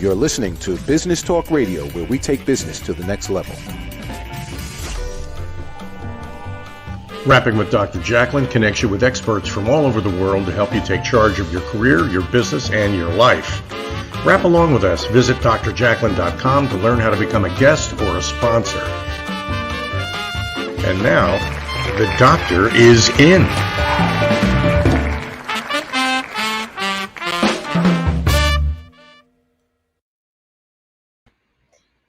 You're listening to Business Talk Radio, where we take business to the next level. Rapping with Dr. Jacalyn connects you with experts from all over the world to help you take charge of your career, your business, and your life. Rap along with us. Visit drjacalyn.com to learn how to become a guest or a sponsor. And now, the doctor is in.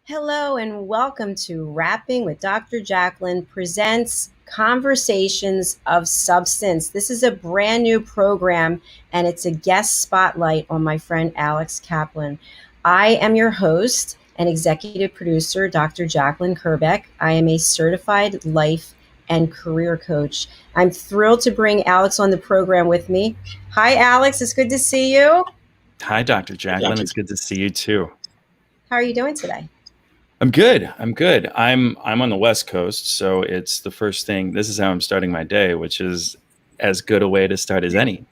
Hello and welcome to Rapping with Dr. Jacalyn presents Conversations of Substance. This is a brand new program and it's a guest spotlight on my friend Alex Kaplan. I am your host and executive producer, Dr. Jacalyn Kerbeck. I am a certified life and career coach. I'm thrilled to bring Alex on the program with me. Hi, Alex. It's good to see you. Hi, Dr. Jacalyn. It's good to see you too. How are you doing today? I'm good. I'm on the West Coast, so it's the first thing. This is how I'm starting my day, which is as good a way to start as any.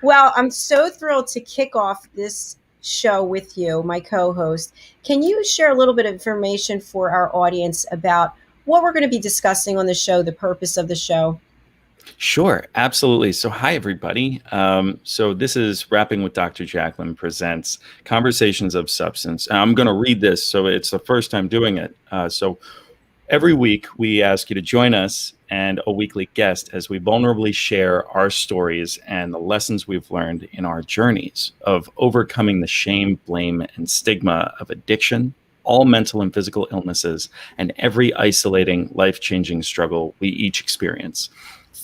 Well, I'm so thrilled to kick off this show with you, my co-host. Can you share a little bit of information for our audience about what we're going to be discussing on the show, the purpose of the show? Sure, absolutely. So hi, everybody. So this is Rapping with Dr. Jacalyn presents Conversations of Substance. I'm going to read this, so it's the first time doing it. So every week we ask you to join us and a weekly guest as we vulnerably share our stories and the lessons we've learned in our journeys of overcoming the shame, blame, and stigma of addiction, all mental and physical illnesses, and every isolating, life-changing struggle we each experience.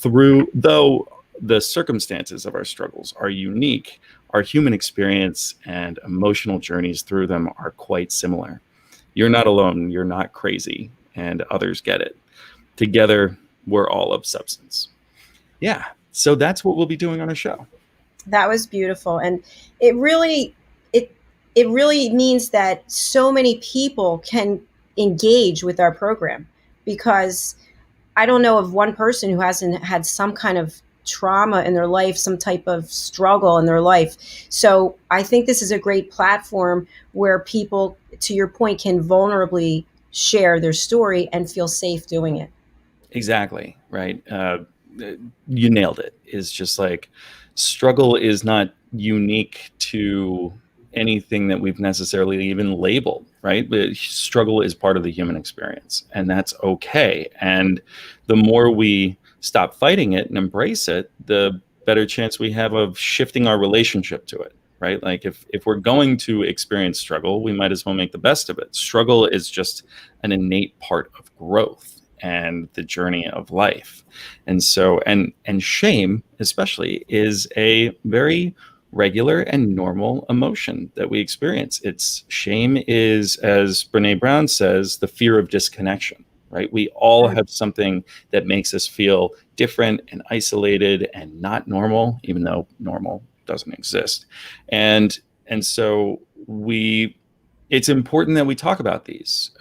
Though the circumstances of our struggles are unique, our human experience and emotional journeys through them are quite similar. You're not alone, you're not crazy, and others get it. Together, we're all of substance. Yeah, so that's what we'll be doing on our show. That was beautiful. And it really means that so many people can engage with our program, because I don't know of one person who hasn't had some kind of trauma in their life, some type of struggle in their life. So I think this is a great platform where people, to your point, can vulnerably share their story and feel safe doing it. Exactly, right. You nailed it. It's just like struggle is not unique to anything that we've necessarily even labeled, right? But struggle is part of the human experience, and that's okay. And the more we stop fighting it and embrace it, the better chance we have of shifting our relationship to it, right? Like if we're going to experience struggle, we might as well make the best of it. Struggle is just an innate part of growth and the journey of life. And so, and shame especially is a very regular and normal emotion that we experience. Shame is, as Brene Brown says, the fear of disconnection, right? We all have something that makes us feel different and isolated and not normal, even though normal doesn't exist. And so it's important that we talk about these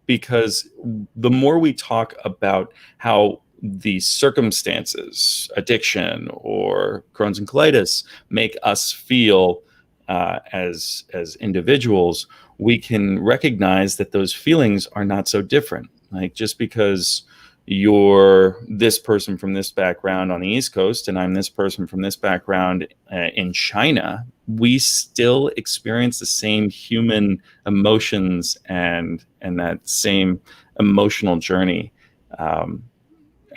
because the more we talk about how the circumstances, addiction or Crohn's and colitis, make us feel as individuals, we can recognize that those feelings are not so different. Like just because you're this person from this background on the East Coast and I'm this person from this background in China, we still experience the same human emotions and that same emotional journey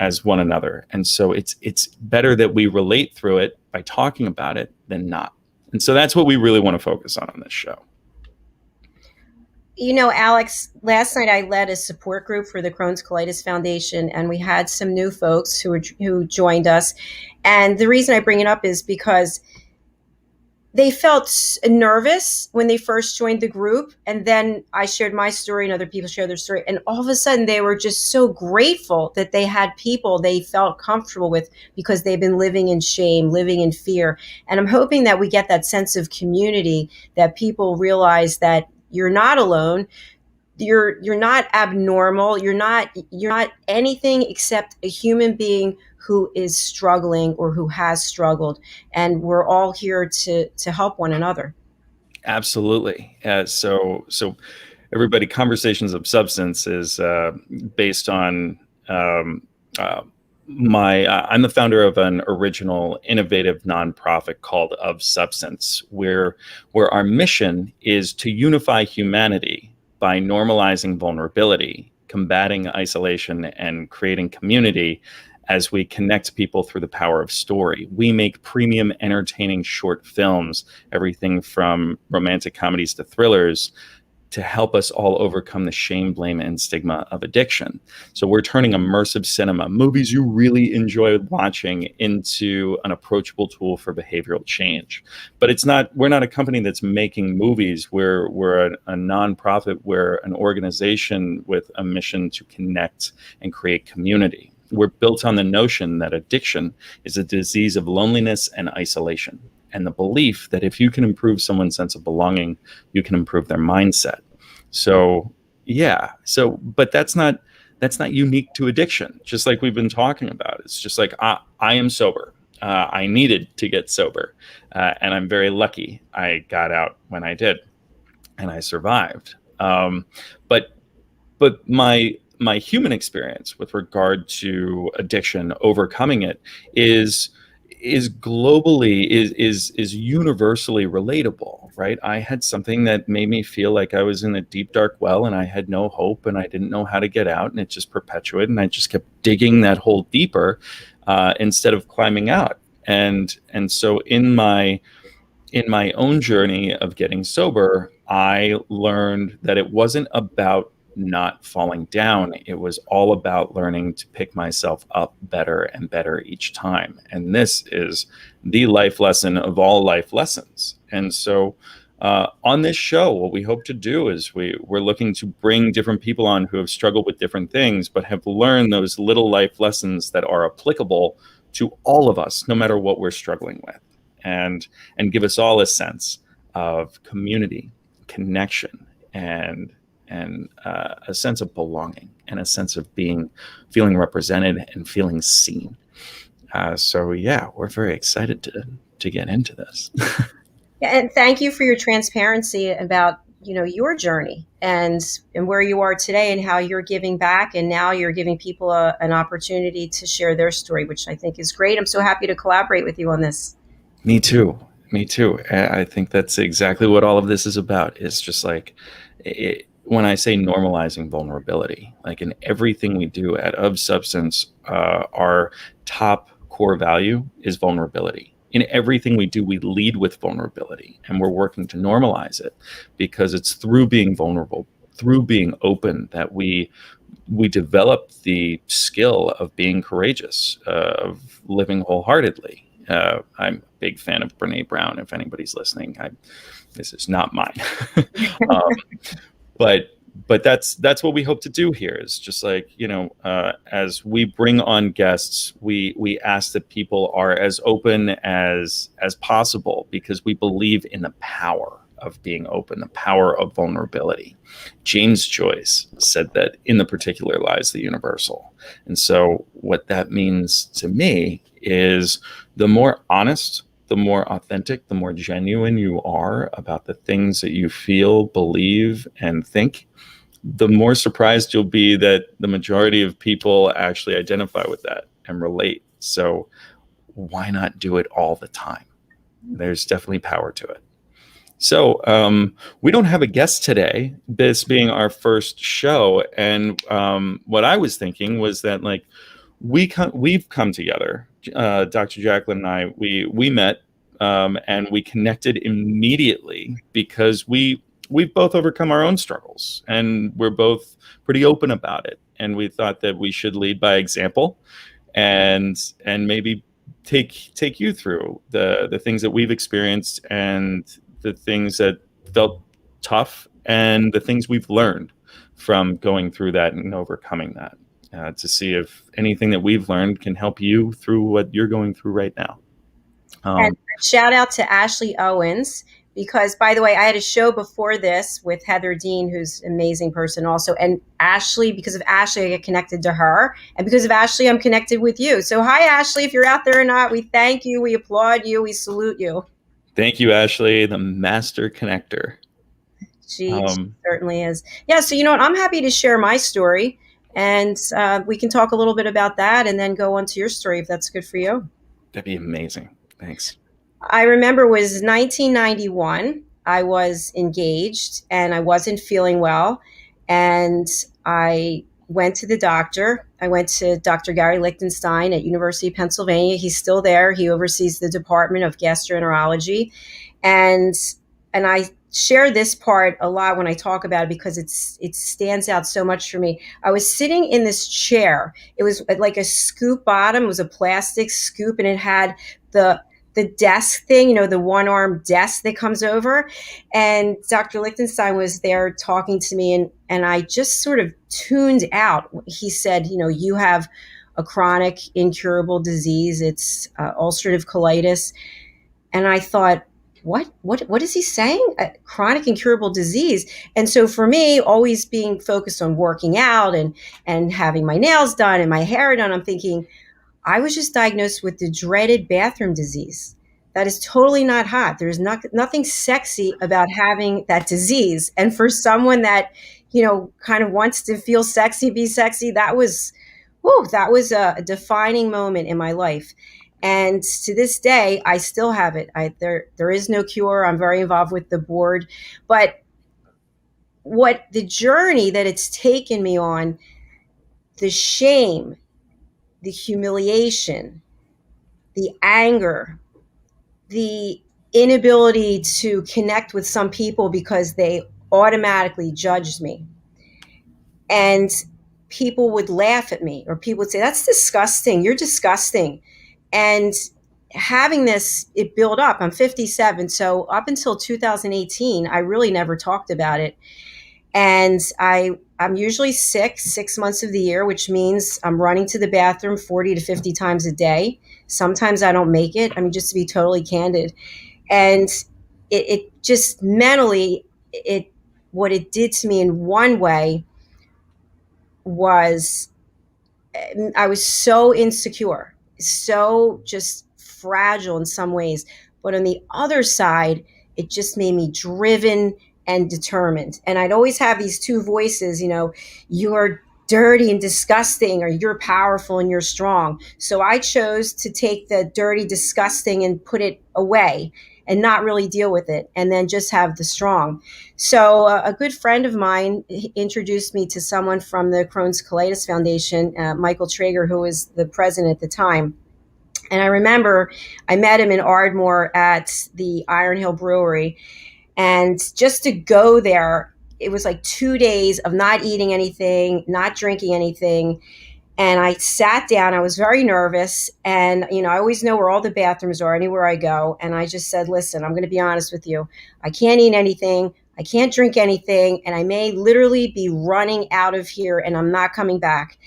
as one another. And so it's better that we relate through it by talking about it than not. And so that's what we really want to focus on this show. You know, Alex, last night I led a support group for the Crohn's Colitis Foundation, and we had some new folks who joined us. And the reason I bring it up is because they felt nervous when they first joined the group. And then I shared my story and other people shared their story. And all of a sudden they were just so grateful that they had people they felt comfortable with because they've been living in shame, living in fear. And I'm hoping that we get that sense of community, that people realize that you're not alone. You're not abnormal. You're not anything except a human being who is struggling or who has struggled. And we're all here to help one another. Absolutely. So everybody, Conversations of Substance is based on uh, I'm the founder of an original innovative nonprofit called Of Substance, where our mission is to unify humanity by normalizing vulnerability, combating isolation, and creating community as we connect people through the power of story. We make premium, entertaining short films, everything from romantic comedies to thrillers, to help us all overcome the shame, blame, and stigma of addiction. So we're turning immersive cinema, movies you really enjoy watching, into an approachable tool for behavioral change. But we're not a company that's making movies. We're a nonprofit. We're an organization with a mission to connect and create community. We're built on the notion that addiction is a disease of loneliness and isolation, and the belief that if you can improve someone's sense of belonging, you can improve their mindset. So, yeah. But that's not unique to addiction. Just like we've been talking about, it's just like I am sober. I needed to get sober, and I'm very lucky I got out when I did, and I survived. But my human experience with regard to addiction, overcoming it, is globally is universally relatable, right? I had something that made me feel like I was in a deep dark well, and I had no hope, and I didn't know how to get out, and it just perpetuated, and I just kept digging that hole deeper instead of climbing out. And so in my own journey of getting sober, I learned that it wasn't about not falling down. It was all about learning to pick myself up better and better each time. And this is the life lesson of all life lessons. And so on this show, what we hope to do is we're looking to bring different people on who have struggled with different things, but have learned those little life lessons that are applicable to all of us, no matter what we're struggling with, and give us all a sense of community, connection, and a sense of belonging, and a sense of feeling represented and feeling seen. So yeah, we're very excited to get into this. Yeah, and thank you for your transparency about your journey and where you are today, and how you're giving back, and now you're giving people an opportunity to share their story, which I think is great. I'm so happy to collaborate with you on this. Me too. I think that's exactly what all of this is about. It's just like when I say normalizing vulnerability, like in everything we do at Of Substance, our top core value is vulnerability. In everything we do, we lead with vulnerability, and we're working to normalize it, because it's through being vulnerable, through being open, that we develop the skill of being courageous, of living wholeheartedly. I'm a big fan of Brene Brown. If anybody's listening, this is not mine. But that's what we hope to do here, is just like, as we bring on guests, we ask that people are as open as possible, because we believe in the power of being open, the power of vulnerability. James Joyce said that in the particular lies the universal. And so what that means to me is the more honest, the more authentic, the more genuine you are about the things that you feel, believe, and think, the more surprised you'll be that the majority of people actually identify with that and relate. So why not do it all the time? There's definitely power to it. So we don't have a guest today, this being our first show. And what I was thinking was that, like, we've come together, Dr. Jacalyn and I, we met and we connected immediately, because we've both overcome our own struggles, and we're both pretty open about it. And we thought that we should lead by example, and maybe take you through the things that we've experienced, and the things that felt tough, and the things we've learned from going through that and overcoming that, to see if anything that we've learned can help you through what you're going through right now. And shout out to Ashley Owens, because, by the way, I had a show before this with Heather Dean, who's an amazing person also. And Ashley, because of Ashley, I get connected to her. And because of Ashley, I'm connected with you. So hi, Ashley, if you're out there or not, we thank you. We applaud you. We salute you. Thank you, Ashley, the master connector. She certainly is. Yeah. So, you know what? I'm happy to share my story, and we can talk a little bit about that and then go on to your story if that's good for you. That'd be amazing. Thanks. I remember it was 1991. I was engaged and I wasn't feeling well. And I went to the doctor. I went to Dr. Gary Lichtenstein at University of Pennsylvania. He's still there. He oversees the Department of Gastroenterology. And I share this part a lot when I talk about it because it stands out so much for me. I was sitting in this chair. It was like a scoop bottom. It was a plastic scoop, and it had the desk thing, you know, the one-arm desk that comes over. And Dr. Lichtenstein was there talking to me, and I just sort of tuned out. He said, you know, you have a chronic incurable disease. It's ulcerative colitis. And I thought, what is he saying? A chronic incurable disease. And so for me, always being focused on working out and having my nails done and my hair done, I'm thinking, I was just diagnosed with the dreaded bathroom disease. That is totally not hot. There's nothing sexy about having that disease. And for someone that, you know, kind of wants to feel sexy, be sexy, that was a defining moment in my life. And to this day, I still have it. There is no cure. I'm very involved with the board. But what the journey that it's taken me on, the shame, the humiliation, the anger, the inability to connect with some people because they automatically judged me. And people would laugh at me, or people would say, that's disgusting. You're disgusting. And having this, it built up. I'm 57. So up until 2018, I really never talked about it. And I'm usually sick 6 months of the year, which means I'm running to the bathroom 40 to 50 times a day. Sometimes I don't make it. I mean, just to be totally candid. And it just mentally, what it did to me in one way was I was so insecure, so just fragile in some ways. But on the other side, it just made me driven and determined. And I'd always have these two voices, you know, you're dirty and disgusting, or you're powerful and you're strong. So I chose to take the dirty, disgusting and put it away and not really deal with it, and then just have the strong. So a good friend of mine introduced me to someone from the Crohn's Colitis Foundation, Michael Traeger, who was the president at the time. And I remember I met him in Ardmore at the Iron Hill Brewery. And just to go there, it was like 2 days of not eating anything, not drinking anything. And I sat down. I was very nervous. And, you know, I always know where all the bathrooms are anywhere I go. And I just said, listen, I'm going to be honest with you. I can't eat anything. I can't drink anything. And I may literally be running out of here and I'm not coming back.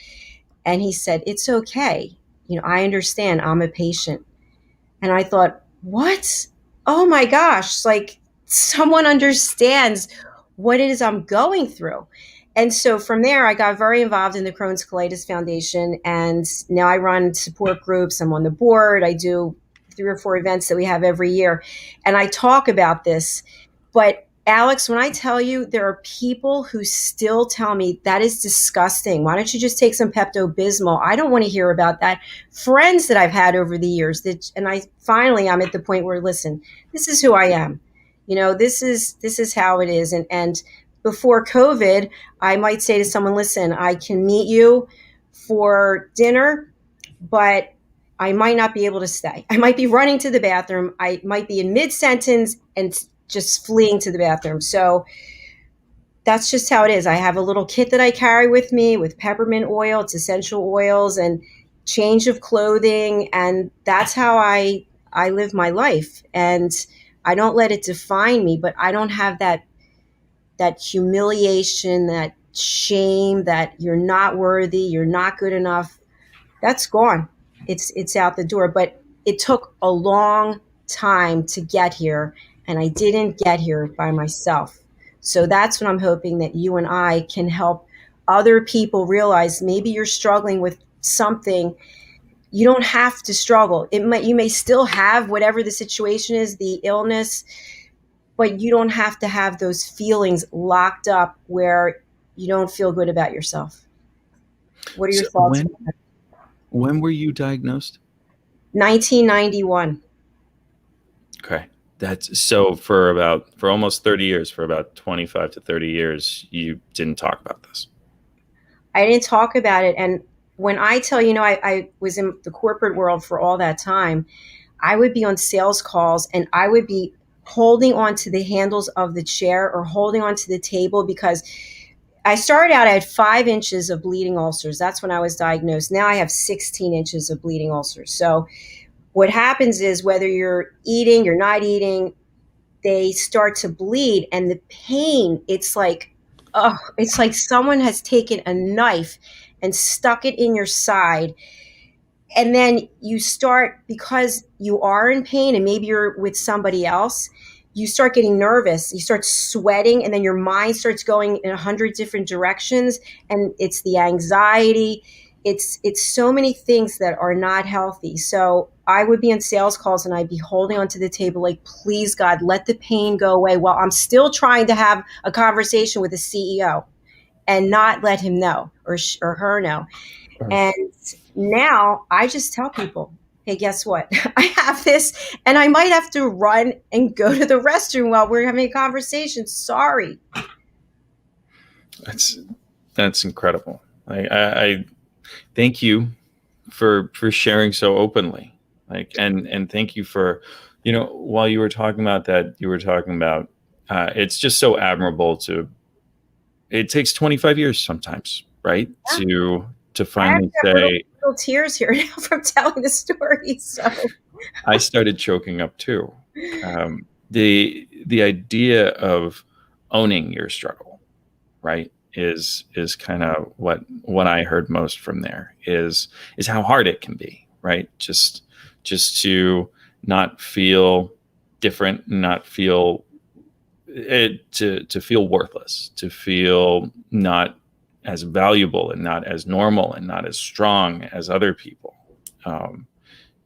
And he said, it's okay. You know, I understand. I'm a patient. And I thought, what? Oh my gosh. Like, someone understands what it is I'm going through. And so from there, I got very involved in the Crohn's Colitis Foundation. And now I run support groups. I'm on the board. I do 3 or 4 events that we have every year. And I talk about this. But Alex, when I tell you, there are people who still tell me that is disgusting. Why don't you just take some Pepto-Bismol? I don't want to hear about that. Friends that I've had over the years I'm at the point where, listen, this is who I am. You know, this is how it is. And before COVID, I might say to someone, listen, I can meet you for dinner, but I might not be able to stay. I might be running to the bathroom. I might be in mid-sentence and just fleeing to the bathroom. So that's just how it is. I have a little kit that I carry with me with peppermint oil. It's essential oils and change of clothing. And that's how I live my life. And I don't let it define me, but I don't have that humiliation, that shame, that you're not worthy, you're not good enough. That's gone. It's out the door. But it took a long time to get here, and I didn't get here by myself. So that's what I'm hoping, that you and I can help other people realize maybe you're struggling with something you don't have to struggle. You may still have whatever the situation is, the illness, but you don't have to have those feelings locked up where you don't feel good about yourself. What are your So thoughts? when were you diagnosed? 1991. Okay. That's so for almost 30 years, for about 25 to 30 years, you didn't talk about this. I didn't talk about it. And when I tell you, I was in the corporate world for all that time, I would be on sales calls and I would be holding on to the handles of the chair or holding on to the table because I started out, I had 5 inches of bleeding ulcers. That's when I was diagnosed. Now I have 16 inches of bleeding ulcers. So what happens is whether you're eating, you're not eating, they start to bleed, and the pain, it's like someone has taken a knife and stuck it in your side. And then you start, because you are in pain and maybe you're with somebody else, you start getting nervous, you start sweating, and then your mind starts going in 100 different directions. And it's the anxiety. It's so many things that are not healthy. So I would be on sales calls and I'd be holding onto the table like, please God, let the pain go away, while I'm still trying to have a conversation with the CEO and not let him know or her know. And now I just tell people, hey, guess what? I have this and I might have to run and go to the restroom while we're having a conversation. Sorry. That's incredible. I thank you for sharing so openly. And thank you for, while you were talking about that, you were talking about, it's just so admirable it takes 25 years sometimes, right? Yeah. To finally say, little tears here now from telling the story. So I started choking up too. The idea of owning your struggle, right, is kind of what I heard most from there is how hard it can be, right? Just to not feel different, not feel it, to feel worthless, to feel not as valuable and not as normal and not as strong as other people, and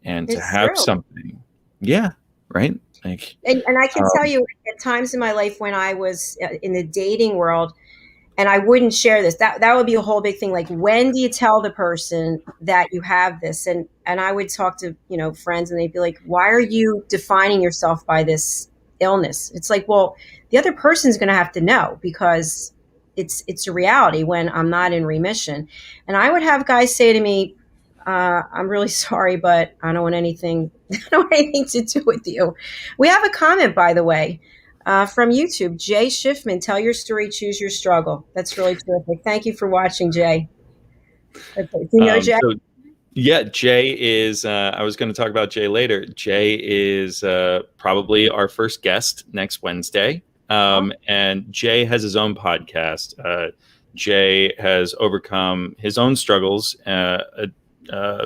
it's to have true. something, yeah, right. Like, and I can tell you, at times in my life when I was in the dating world, and I wouldn't share this, that would be a whole big thing. Like, when do you tell the person that you have this? And I would talk to friends, and they'd be like, why are you defining yourself by this illness? It's like, well, the other person's going to have to know, because it's a reality when I'm not in remission. And I would have guys say to me, I'm really sorry, but I don't want anything to do with you. We have a comment, by the way, from YouTube. Jay Schiffman, tell your story, choose your struggle. That's really terrific. Thank you for watching, Jay. Okay. Do you know Jay? So, yeah, Jay is, I was going to talk about Jay later. Jay is probably our first guest next Wednesday. And Jay has his own podcast. Jay has overcome his own struggles,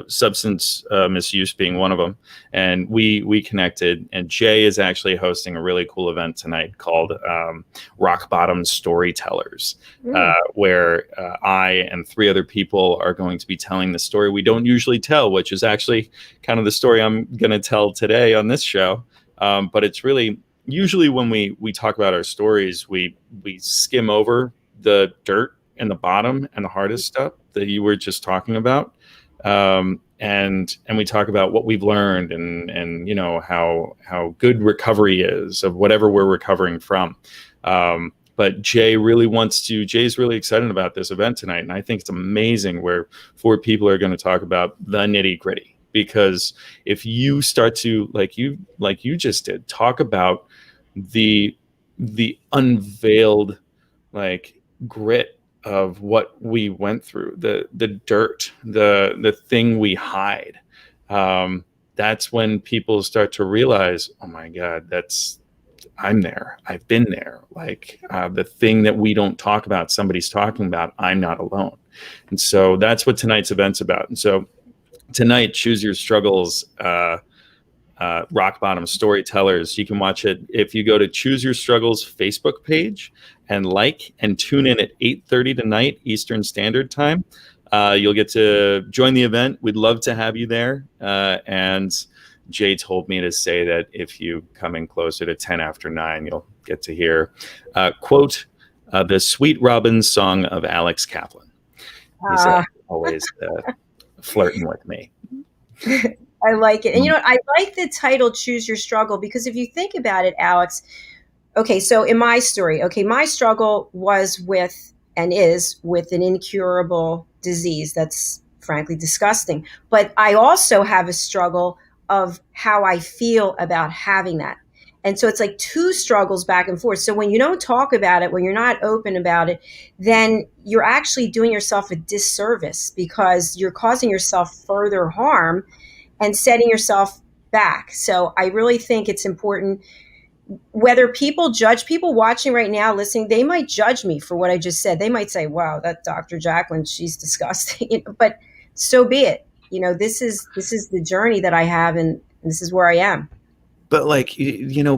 substance misuse being one of them. And we connected, and Jay is actually hosting a really cool event tonight called Rock Bottom Storytellers, where I and 3 other people are going to be telling the story we don't usually tell, which is actually kind of the story I'm going to tell today on this show. But it's really, usually when we talk about our stories, we skim over the dirt and the bottom and the hardest stuff that you were just talking about. And we talk about what we've learned and how good recovery is of whatever we're recovering from. But Jay's really excited about this event tonight. And I think it's amazing where 4 people are going to talk about the nitty gritty, because if you start to, like you just did, talk about the unveiled, grit of what we went through, the dirt, the thing we hide, that's when people start to realize, oh my God, I'm there. I've been there. The thing that we don't talk about, somebody's talking about, I'm not alone. And so that's what tonight's event's about. And so tonight, Choose Your Struggles, Rock Bottom Storytellers. You can watch it if you go to Choose Your Struggles Facebook page and tune in at 8:30 tonight Eastern Standard Time. You'll get to join the event. We'd love to have you there. And Jay told me to say that if you come in closer to 10 after 9, you'll get to hear, quote, the Sweet Robin song of Alex Kaplan. He's always flirting with me. I like it. And, I like the title, Choose Your Struggle, because if you think about it, Alex, okay, so in my story, my struggle was with and is with an incurable disease that's frankly disgusting. But I also have a struggle of how I feel about having that. And so it's like two struggles back and forth. So when you don't talk about it, when you're not open about it, then you're actually doing yourself a disservice because you're causing yourself further harm and setting yourself back. So I really think it's important, whether people watching right now, listening, they might judge me for what I just said. They might say, wow, that Dr. Jacalyn, she's disgusting. But so be it. This is the journey that I have, and this is where I am. But like,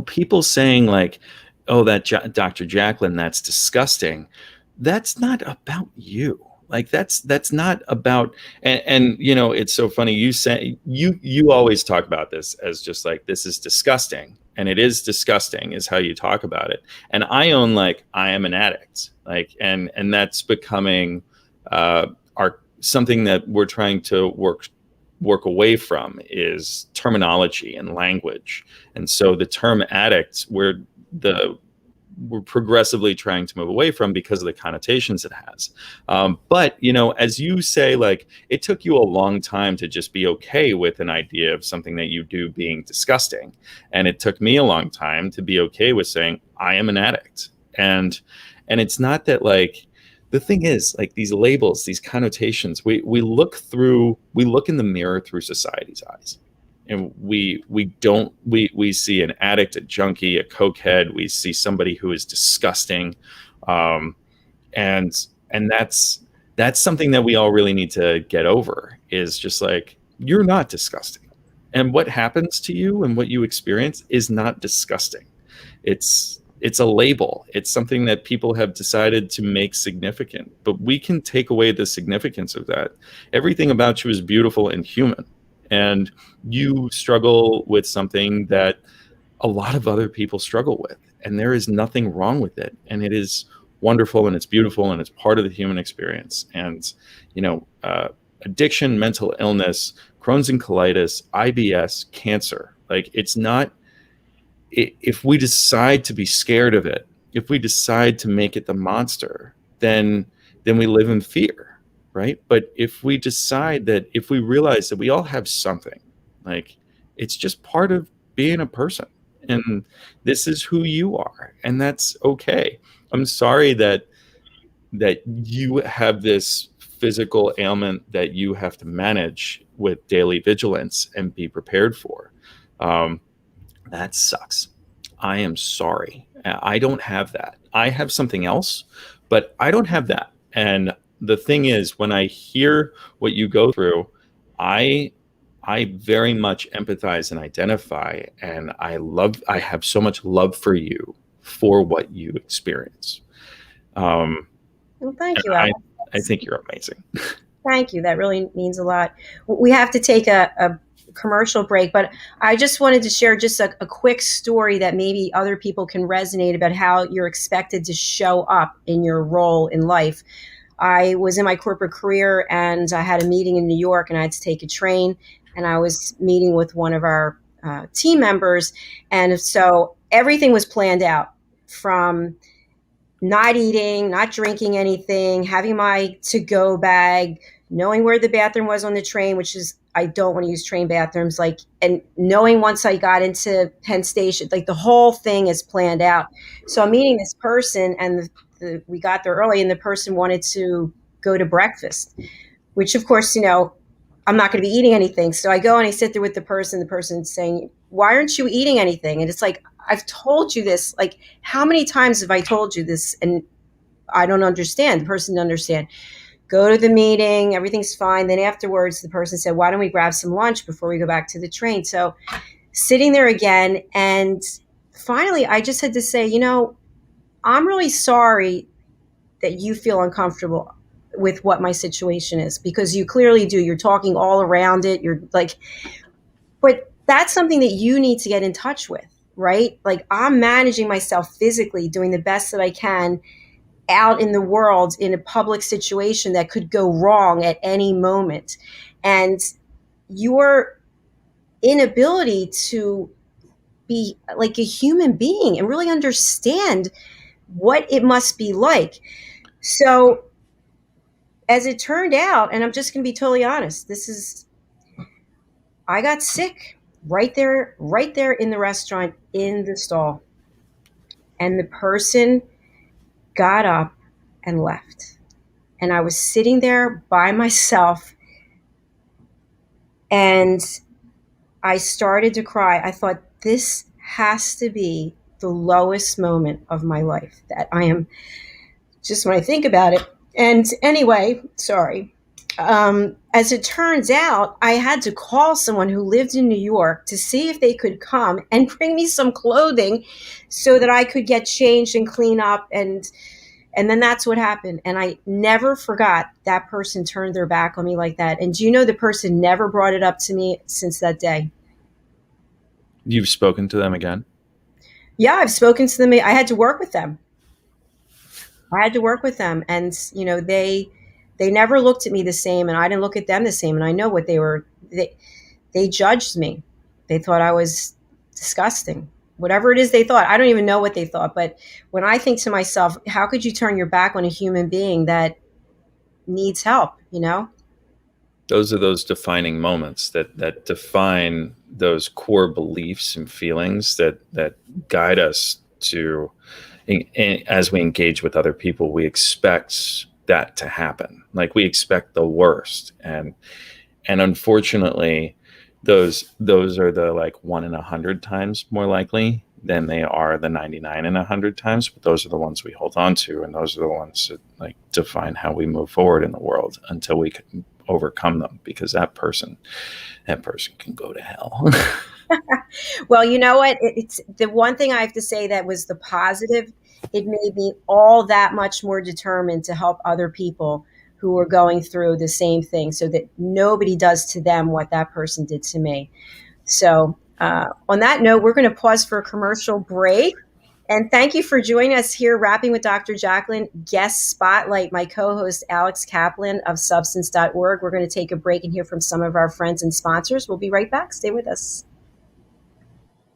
people saying like, oh, that Dr. Jacalyn, that's disgusting. That's not about you. Like that's not about, and it's so funny. You say, you always talk about this as just like, this is disgusting. And it is disgusting is how you talk about it. And I own, like, I am an addict, like, and that's becoming, something that we're trying to work away from is terminology and language. And so the term addict, we're progressively trying to move away from because of the connotations it has. But, as you say, like, it took you a long time to just be okay with an idea of something that you do being disgusting. And it took me a long time to be okay with saying, I am an addict. And it's not that, like, the thing is, like, these labels, these connotations, we look in the mirror through society's eyes. And we see an addict, a junkie, a cokehead. We see somebody who is disgusting, and that's something that we all really need to get over. Is just like, you're not disgusting, and what happens to you and what you experience is not disgusting. It's a label. It's something that people have decided to make significant, but we can take away the significance of that. Everything about you is beautiful and human. And you struggle with something that a lot of other people struggle with, and there is nothing wrong with it. And it is wonderful, and it's beautiful, and it's part of the human experience. And, addiction, mental illness, Crohn's and colitis, IBS, cancer, like, it's not, if we decide to be scared of it, if we decide to make it the monster, then we live in fear. Right. But if we decide that, if we realize that we all have something, like, it's just part of being a person, and this is who you are, and that's okay. I'm sorry that you have this physical ailment that you have to manage with daily vigilance and be prepared for. That sucks. I am sorry. I don't have that. I have something else, but I don't have that. And the thing is, when I hear what you go through, I very much empathize and identify, and I have so much love for you for what you experience. Well, thank you, Alex. I think you're amazing. Thank you. That really means a lot. We have to take a commercial break, but I just wanted to share just a quick story that maybe other people can resonate about how you're expected to show up in your role in life. I was in my corporate career, and I had a meeting in New York, and I had to take a train, and I was meeting with one of our team members. And so everything was planned out, from not eating, not drinking anything, having my to-go bag, knowing where the bathroom was on the train, which is, I don't want to use train bathrooms, like, and knowing once I got into Penn Station, like, the whole thing is planned out. So I'm meeting this person, and we got there early, and the person wanted to go to breakfast, which, of course, I'm not going to be eating anything. So I go and I sit there with the person's saying, why aren't you eating anything? And it's like, I've told you this, like, how many times have I told you this? And I don't understand. The person didn't understand. Go to the meeting, everything's fine. Then afterwards, the person said, why don't we grab some lunch before we go back to the train? So sitting there again, and finally I just had to say, I'm really sorry that you feel uncomfortable with what my situation is, because you clearly do. You're talking all around it. You're like, but that's something that you need to get in touch with, right? Like, I'm managing myself physically, doing the best that I can out in the world in a public situation that could go wrong at any moment. And your inability to be like a human being and really understand what it must be like. So as it turned out, and I'm just going to be totally honest, I got sick right there in the restaurant, in the stall. And the person got up and left. And I was sitting there by myself, and I started to cry. I thought, this has to be the lowest moment of my life, that I am, just when I think about it. And anyway, sorry. As it turns out, I had to call someone who lived in New York to see if they could come and bring me some clothing so that I could get changed and clean up. And then that's what happened. And I never forgot that person turned their back on me like that. And do you know, the person never brought it up to me since that day. You've spoken to them again? Yeah, I've spoken to them. I had to work with them. And, you know, they never looked at me the same, and I didn't look at them the same. And I know what they judged me. They thought I was disgusting. Whatever it is they thought. I don't even know what they thought. But when I think to myself, how could you turn your back on a human being that needs help, you know? Those are those defining moments that define those core beliefs and feelings that guide us to, as we engage with other people, we expect that to happen. Like, we expect the worst. And unfortunately, those are the like 1 in 100 times more likely than they are the 99 in 100 times. But those are the ones we hold on to. And those are the ones that like define how we move forward in the world until we can overcome them, because that person can go to hell. Well, you know what? It's the one thing I have to say that was the positive. It made me all that much more determined to help other people who were going through the same thing, so that nobody does to them what that person did to me. So on that note, we're going to pause for a commercial break. And thank you for joining us here, Rapping with Dr. Jacalyn. Guest spotlight, my co-host, Alex Kaplan of Substance.org. We're going to take a break and hear from some of our friends and sponsors. We'll be right back. Stay with us.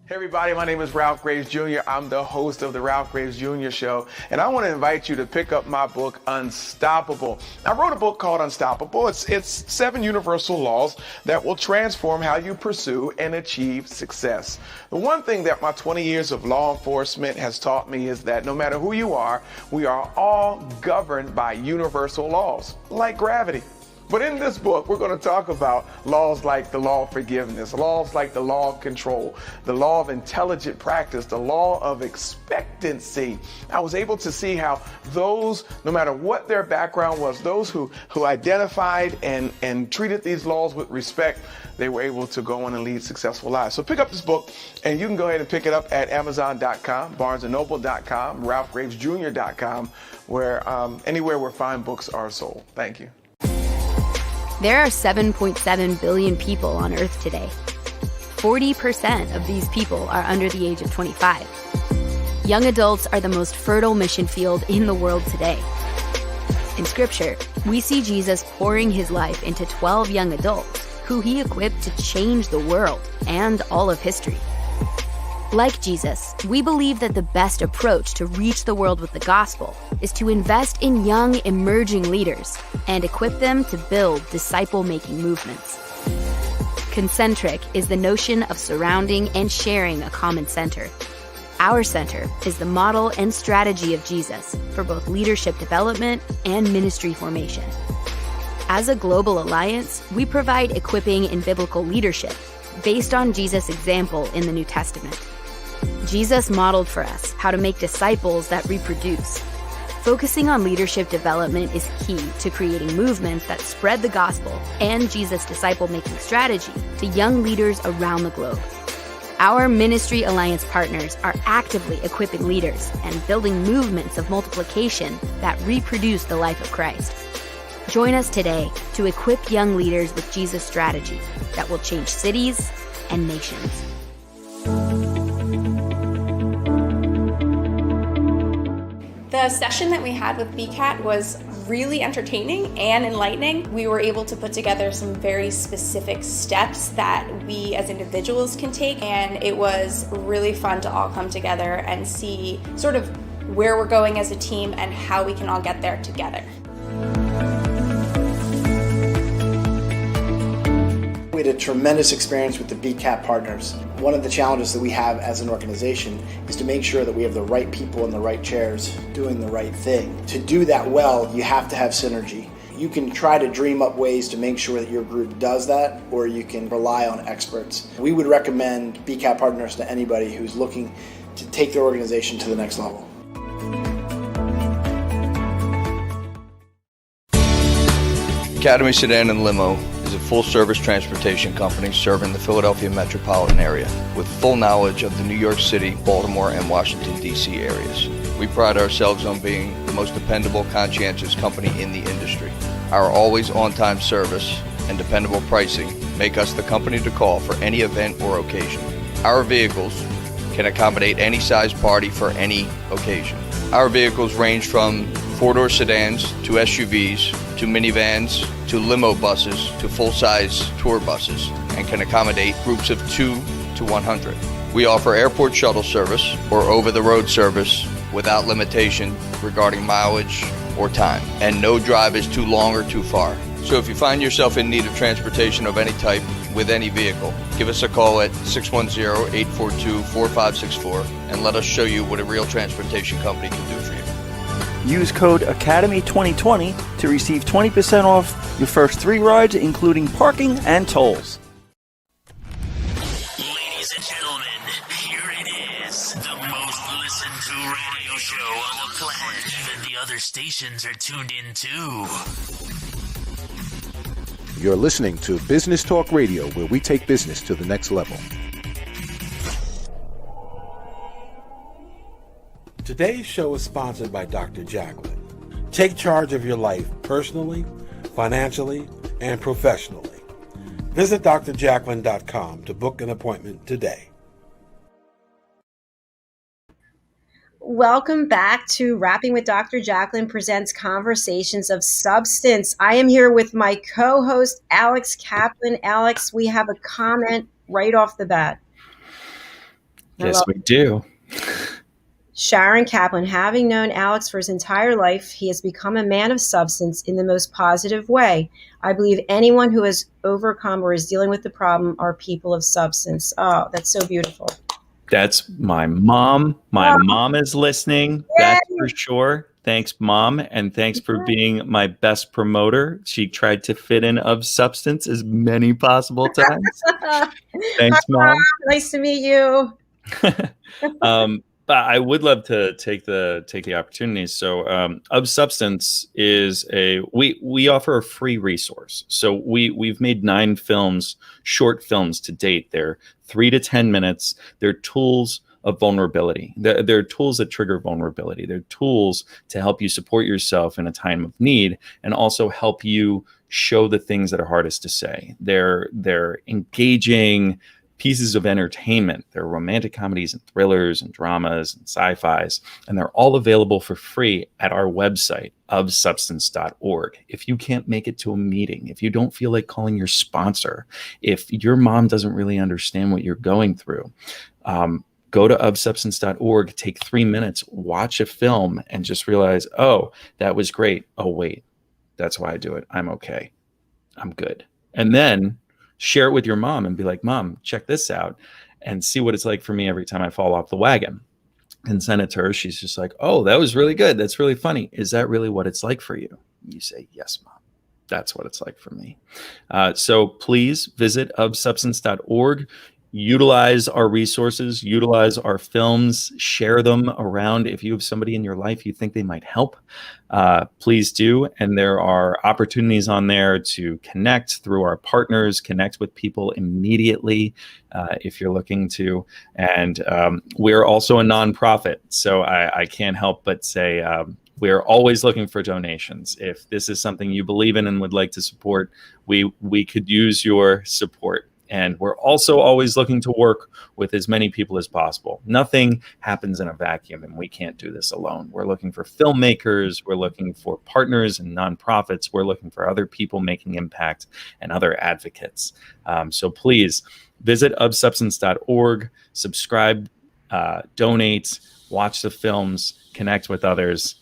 Hey everybody, my name is Ralph Graves Jr. I'm the host of the Ralph Graves Jr. Show, and I want to invite you to pick up my book, Unstoppable. I wrote a book called Unstoppable. It's 7 universal laws that will transform how you pursue and achieve success. The one thing that my 20 years of law enforcement has taught me is that no matter who you are, we are all governed by universal laws, like gravity. But in this book, we're going to talk about laws like the law of forgiveness, laws like the law of control, the law of intelligent practice, the law of expectancy. I was able to see how those, no matter what their background was, those who identified and treated these laws with respect, they were able to go on and lead successful lives. So pick up this book, and you can go ahead and pick it up at Amazon.com, BarnesandNoble.com, RalphGravesJr.com, where anywhere where fine books are sold. Thank you. There are 7.7 billion people on Earth today. 40% of these people are under the age of 25. Young adults are the most fertile mission field in the world today. In Scripture, we see Jesus pouring his life into 12 young adults who he equipped to change the world and all of history. Like Jesus, we believe that the best approach to reach the world with the gospel is to invest in young, emerging leaders and equip them to build disciple-making movements. Concentric is the notion of surrounding and sharing a common center. Our center is the model and strategy of Jesus for both leadership development and ministry formation. As a global alliance, we provide equipping in biblical leadership based on Jesus' example in the New Testament. Jesus modeled for us how to make disciples that reproduce. Focusing on leadership development is key to creating movements that spread the gospel and Jesus' disciple-making strategy to young leaders around the globe. Our Ministry Alliance partners are actively equipping leaders and building movements of multiplication that reproduce the life of Christ. Join us today to equip young leaders with Jesus strategy that will change cities and nations. The session that we had with BCAT was really entertaining and enlightening. We were able to put together some very specific steps that we as individuals can take, and it was really fun to all come together and see sort of where we're going as a team and how we can all get there together. We had a tremendous experience with the BCAT partners. One of the challenges that we have as an organization is to make sure that we have the right people in the right chairs doing the right thing. To do that well, you have to have synergy. You can try to dream up ways to make sure that your group does that, or you can rely on experts. We would recommend BCAT partners to anybody who's looking to take their organization to the next level. Academy Sedan and Limo is a full-service transportation company serving the Philadelphia metropolitan area with full knowledge of the New York City, Baltimore, and Washington, D.C. areas. We pride ourselves on being the most dependable, conscientious company in the industry. Our always on-time service and dependable pricing make us the company to call for any event or occasion. Our vehicles can accommodate any size party for any occasion. Our vehicles range from four-door sedans to SUVs to minivans to limo buses to full-size tour buses and can accommodate groups of 2 to 100. We offer airport shuttle service or over-the-road service without limitation regarding mileage or time, and no drive is too long or too far. So if you find yourself in need of transportation of any type with any vehicle, give us a call at 610-842-4564 and let us show you what a real transportation company can do for you. Use code ACADEMY2020 to receive 20% off your first 3 rides, including parking and tolls. Ladies and gentlemen, here it is, the most listened to radio show on the planet. Even the other stations are tuned in too. You're listening to Business Talk Radio, where we take business to the next level. Today's show is sponsored by Dr. Jacalyn. Take charge of your life personally, financially, and professionally. Visit drjacalyn.com to book an appointment today. Welcome back to Rapping with Dr. Jacalyn presents Conversations of Substance. I am here with my co-host, Alex Kaplan. Alex, we have a comment right off the bat. Yes, we do. Sharon Kaplan, having known Alex for his entire life, he has become a man of substance in the most positive way. I believe anyone who has overcome or is dealing with the problem are people of substance. Oh, that's so beautiful. That's my mom. My mom is listening. Yay! That's for sure. Thanks, Mom. And thanks for being my best promoter. She tried to fit in of substance as many possible times. Thanks, Mom. Nice to meet you. But I would love to take the opportunity. So, Of Substance is we offer a free resource. So we've made 9 films, short films to date. They're 3 to 10 minutes. They're tools of vulnerability. They're tools that trigger vulnerability. They're tools to help you support yourself in a time of need and also help you show the things that are hardest to say. They're engaging pieces of entertainment. They're romantic comedies and thrillers and dramas and sci-fis, and they're all available for free at our website, ofsubstance.org. If you can't make it to a meeting, if you don't feel like calling your sponsor, if your mom doesn't really understand what you're going through, go to ofsubstance.org, take 3 minutes, watch a film, and just realize, oh, that was great. Oh, wait, that's why I do it. I'm okay. I'm good. And then share it with your mom and be like, Mom, check this out and see what it's like for me every time I fall off the wagon. And send it to her. She's just like, oh, that was really good. That's really funny. Is that really what it's like for you? You say, yes, Mom. That's what it's like for me. So please visit ofsubstance.org. Utilize our resources, utilize our films, share them around. If you have somebody in your life you think they might help, please do. And there are opportunities on there to connect through our partners, connect with people immediately if you're looking to. And we're also a nonprofit. So I can't help but say We are always looking for donations. If this is something you believe in and would like to support, we could use your support. And we're also always looking to work with as many people as possible. Nothing happens in a vacuum, and we can't do this alone. We're looking for filmmakers. We're looking for partners and nonprofits. We're looking for other people making impact and other advocates. So please visit ofsubstance.org, subscribe, donate, watch the films, connect with others.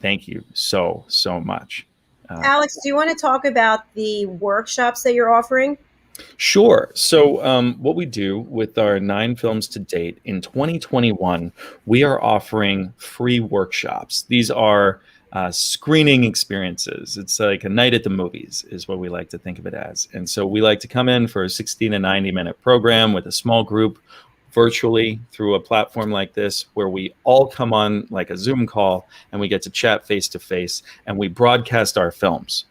Thank you so much. Alex, do you want to talk about the workshops that you're offering? Sure. So what we do with our 9 films to date in 2021, we are offering free workshops. These are screening experiences. It's like a night at the movies is what we like to think of it as. And so we like to come in for a 60 to 90-minute program with a small group virtually through a platform like this, where we all come on like a Zoom call and we get to chat face to face, and we broadcast our films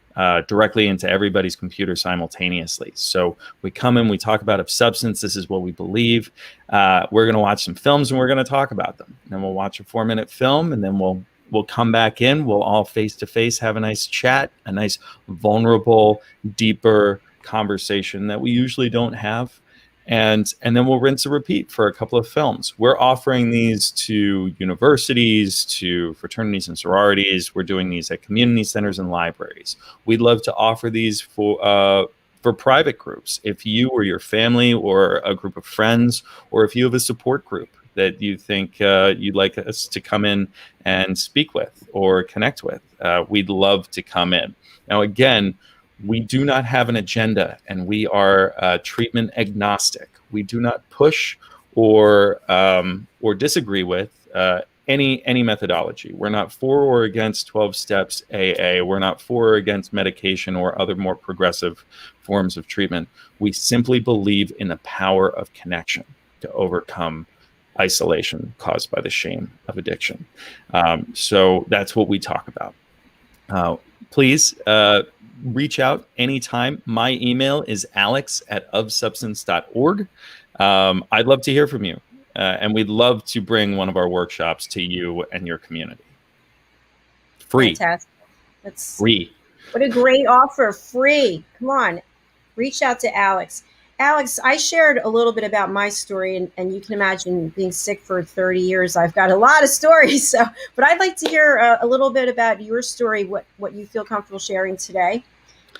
directly into everybody's computer simultaneously. So we come in, we talk about Of Substance. This is what we believe. We're going to watch some films and we're going to talk about them. And then we'll watch a 4-minute film, and then we'll come back in. We'll all face to face have a nice chat, a nice vulnerable, deeper conversation that we usually don't have. And then we'll rinse and repeat for a couple of films. We're offering these to universities, to fraternities and sororities. We're doing these at community centers and libraries. We'd love to offer these for private groups. If you or your family or a group of friends, or if you have a support group that you think you'd like us to come in and speak with or connect with, we'd love to come in. Now, again, we do not have an agenda, and we are treatment agnostic. We do not push or disagree with any methodology. We're not for or against 12 steps AA. We're not for or against medication or other more progressive forms of treatment. We simply believe in the power of connection to overcome isolation caused by the shame of addiction. So that's what we talk about. Please reach out anytime. My email is alex@ofsubstance.org. I'd love to hear from you. And we'd love to bring one of our workshops to you and your community. Free. Fantastic. That's free. What a great offer. Free. Come on. Reach out to Alex. Alex, I shared a little bit about my story, and you can imagine being sick for 30 years. I've got a lot of stories, but I'd like to hear a little bit about your story, what you feel comfortable sharing today,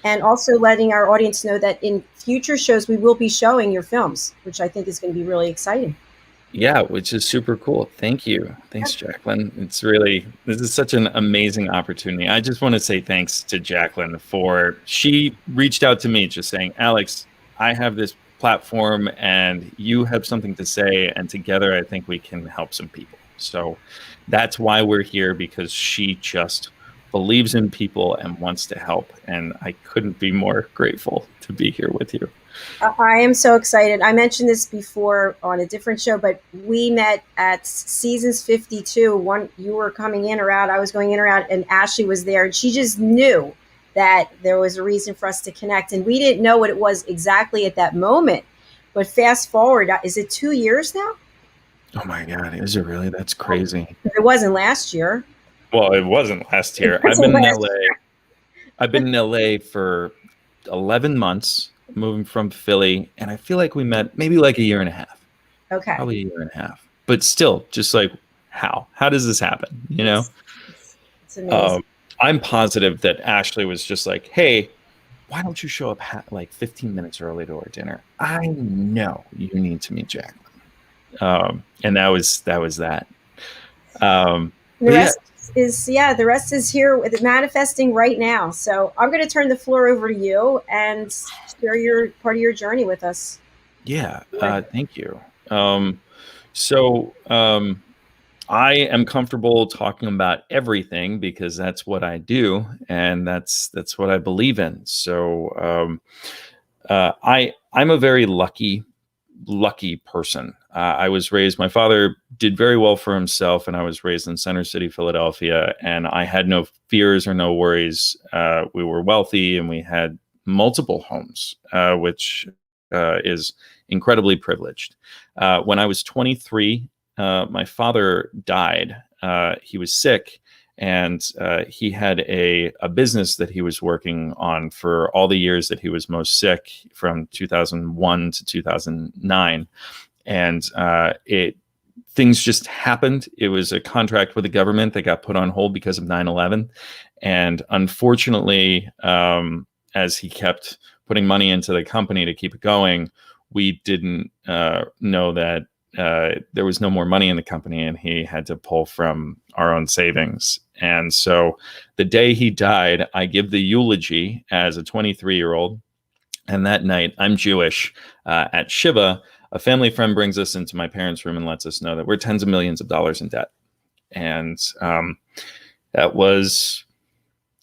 and also letting our audience know that in future shows, we will be showing your films, which I think is going to be really exciting. Yeah, which is super cool. Thank you. Thanks, Jacalyn. This is such an amazing opportunity. I just want to say thanks to Jacalyn she reached out to me just saying, Alex, I have this platform and you have something to say, and together I think we can help some people. So that's why we're here, because she just believes in people and wants to help. And I couldn't be more grateful to be here with you. I am so excited. I mentioned this before on a different show, but we met at Seasons 52. You were coming in or out, I was going in or out, and Ashley was there, and she just knew that there was a reason for us to connect. And we didn't know what it was exactly at that moment. But fast forward, is it 2 years now? Oh my God, is it really? That's crazy. It wasn't last year. Well, it wasn't last year. I've been in LA for 11 months, moving from Philly, and I feel like we met maybe like a year and a half. Okay. Probably a year and a half. But still, just like, how does this happen? You know? It's amazing. I'm positive that Ashley was just like, hey, why don't you show up like 15 minutes early to our dinner? I know you need to meet Jacalyn. And that was that. The rest is here with manifesting right now. So I'm going to turn the floor over to you and share your part of your journey with us. Yeah. Thank you. I am comfortable talking about everything because that's what I do, and that's what I believe in. So I'm a very lucky person. I was raised, my father did very well for himself, and I was raised in Center City, Philadelphia, and I had no fears or no worries. We were wealthy, and we had multiple homes, which is incredibly privileged. When I was 23, my father died. He was sick, And he had a business that he was working on for all the years that he was most sick, from 2001 to 2009. And things just happened. It was a contract with the government that got put on hold because of 9/11. And unfortunately, as he kept putting money into the company to keep it going, we didn't know that there was no more money in the company, and he had to pull from our own savings. And so the day he died, I give the eulogy as a 23-year-old. And that night, I'm Jewish, at Shiva, a family friend brings us into my parents' room and lets us know that we're tens of millions of dollars in debt. And that was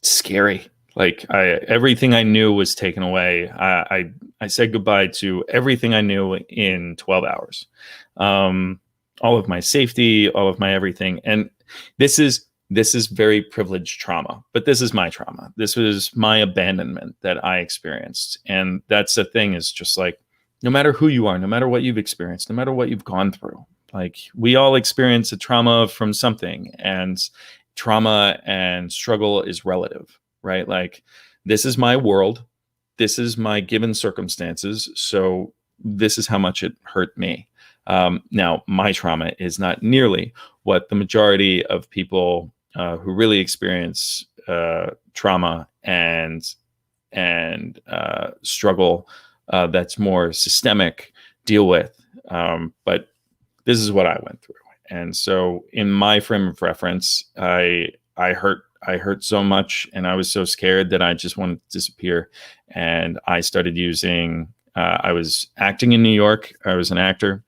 scary. Like, everything I knew was taken away. I said goodbye to everything I knew in 12 hours. All of my safety, all of my everything. And this is very privileged trauma, but this is my trauma. This was my abandonment that I experienced. And that's the thing, is just like, no matter who you are, no matter what you've experienced, no matter what you've gone through, like, we all experience a trauma from something, and trauma and struggle is relative, right? Like, this is my world. This is my given circumstances. So this is how much it hurt me. Now, my trauma is not nearly what the majority of people who really experience trauma and struggle that's more systemic deal with. But this is what I went through. And so in my frame of reference, I hurt so much, and I was so scared that I just wanted to disappear. And I started using, I was acting in New York. I was an actor,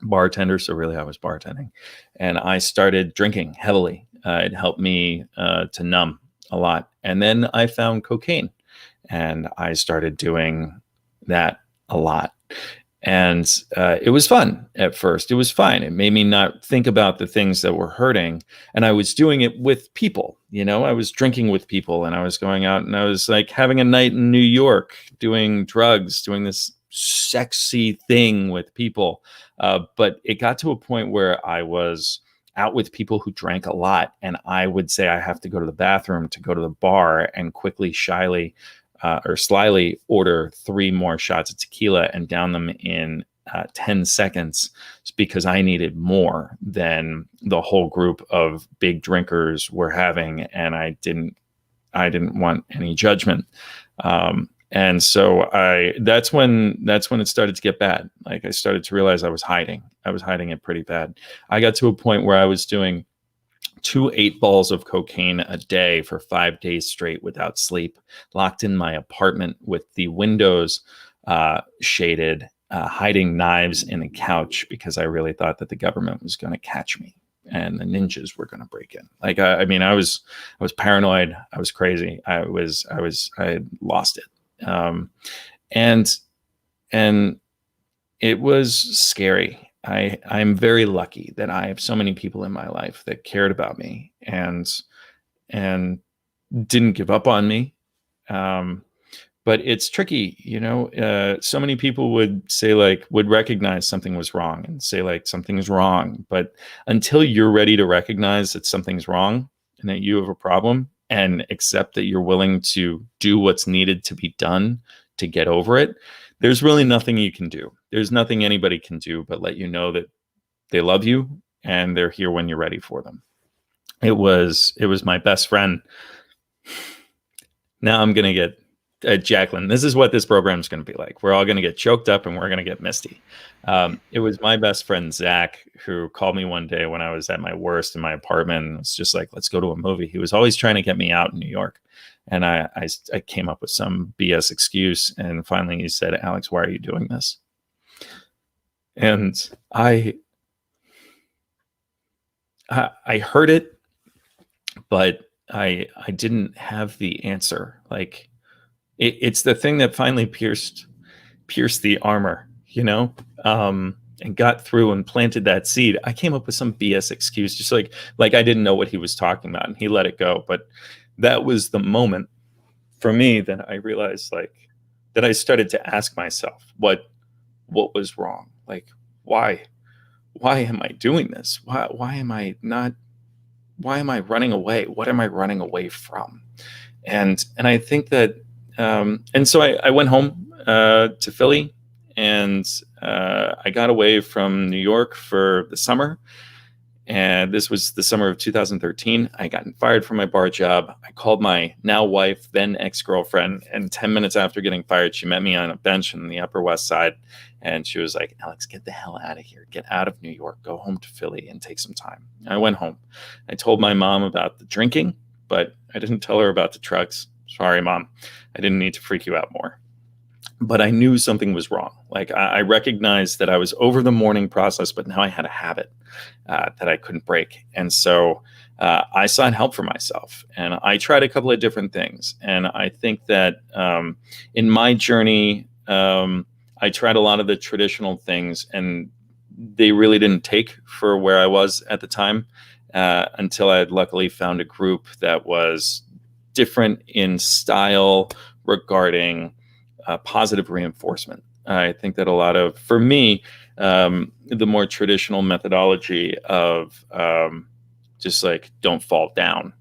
bartender. So really I was bartending, and I started drinking heavily. It helped me to numb a lot. And then I found cocaine, and I started doing that a lot. And it was fun at first. It was fine. It made me not think about the things that were hurting. And I was doing it with people. I was drinking with people, and I was going out, and I was like having a night in New York, doing drugs, doing this sexy thing with people. But it got to a point where I was out with people who drank a lot, and I would say I have to go to the bathroom to go to the bar, and quickly, shyly, or slyly order 3 more shots of tequila and down them in 10 seconds, because I needed more than the whole group of big drinkers were having, and I didn't want any judgment. And so that's when it started to get bad. Like, I started to realize I was hiding it pretty bad. I got to a point where I was doing 2 8 balls of cocaine a day for 5 days straight without sleep, locked in my apartment with the windows shaded, hiding knives in the couch, because I really thought that the government was going to catch me and the ninjas were going to break in. Like, I was paranoid. I was crazy. I had lost it. And it was scary. I'm very lucky that I have so many people in my life that cared about me and didn't give up on me. But it's tricky, so many people would say, like, would recognize something was wrong and say, like, something's wrong. But until you're ready to recognize that something's wrong and that you have a problem, and accept that you're willing to do what's needed to be done to get over it, there's really nothing you can do. There's nothing anybody can do but let you know that they love you and they're here when you're ready for them. It was my best friend. Now I'm going to get Jacalyn. This is what this program is going to be like. We're all going to get choked up and we're going to get misty. It was my best friend, Zach, who called me one day when I was at my worst in my apartment. It's just like, let's go to a movie. He was always trying to get me out in New York. And I came up with some BS excuse. And finally he said, Alex, why are you doing this? And I heard it, but I didn't have the answer. Like, it's the thing that finally pierced the armor, and got through and planted that seed. I came up with some BS excuse, just like I didn't know what he was talking about, and he let it go. But that was the moment for me that I realized, like, that I started to ask myself what was wrong. Like, why am I doing this? Why am I not am I running away? What am I running away from? And I think that, and so I went home to Philly, and I got away from New York for the summer. And this was the summer of 2013. I got fired from my bar job. I called my now wife, then ex-girlfriend, and 10 minutes after getting fired, she met me on a bench in the Upper West Side. And she was like, Alex, get the hell out of here. Get out of New York. Go home to Philly and take some time. I went home. I told my mom about the drinking, but I didn't tell her about the drugs. Sorry, Mom. I didn't need to freak you out more. But I knew something was wrong. Like I recognized that I was over the mourning process, but now I had a habit that I couldn't break. And so I sought help for myself, and I tried a couple of different things. And I think that in my journey, I tried a lot of the traditional things, and they really didn't take for where I was at the time until I had luckily found a group that was different in style regarding positive reinforcement. I think that a lot of, for me, the more traditional methodology of just like don't fall down,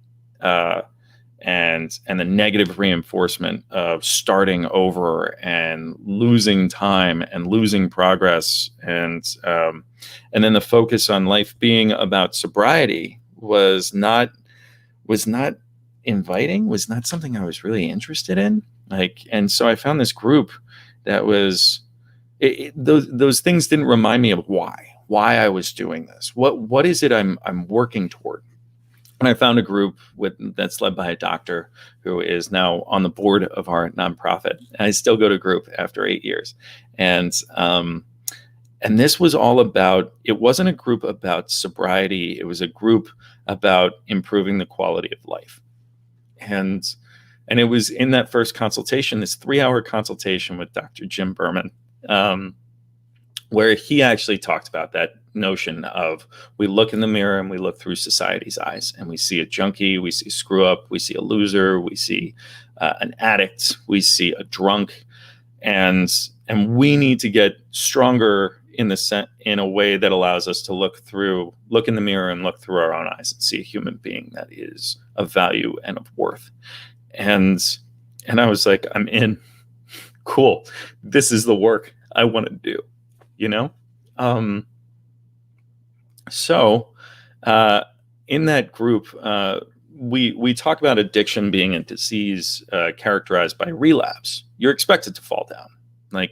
and the negative reinforcement of starting over and losing time and losing progress, and then the focus on life being about sobriety was not inviting, was not something I was really interested in. And so I found this group that was, those things didn't remind me of why I was doing this. What is it I'm working toward? And I found a group that's led by a doctor who is now on the board of our nonprofit. And I still go to group after 8 years. And this was all about, it wasn't a group about sobriety. It was a group about improving the quality of life. And it was in that first consultation, this 3-hour consultation with Dr. Jim Berman, where he actually talked about that notion of, we look in the mirror and we look through society's eyes, and we see a junkie, we see a screw up, we see a loser, we see an addict, we see a drunk, and we need to get stronger in a way that allows us to look in the mirror and look through our own eyes and see a human being that is of value and of worth. And I was like, I'm in. Cool. This is the work I want to do, you know? So in that group, we talk about addiction being a disease characterized by relapse. You're expected to fall down.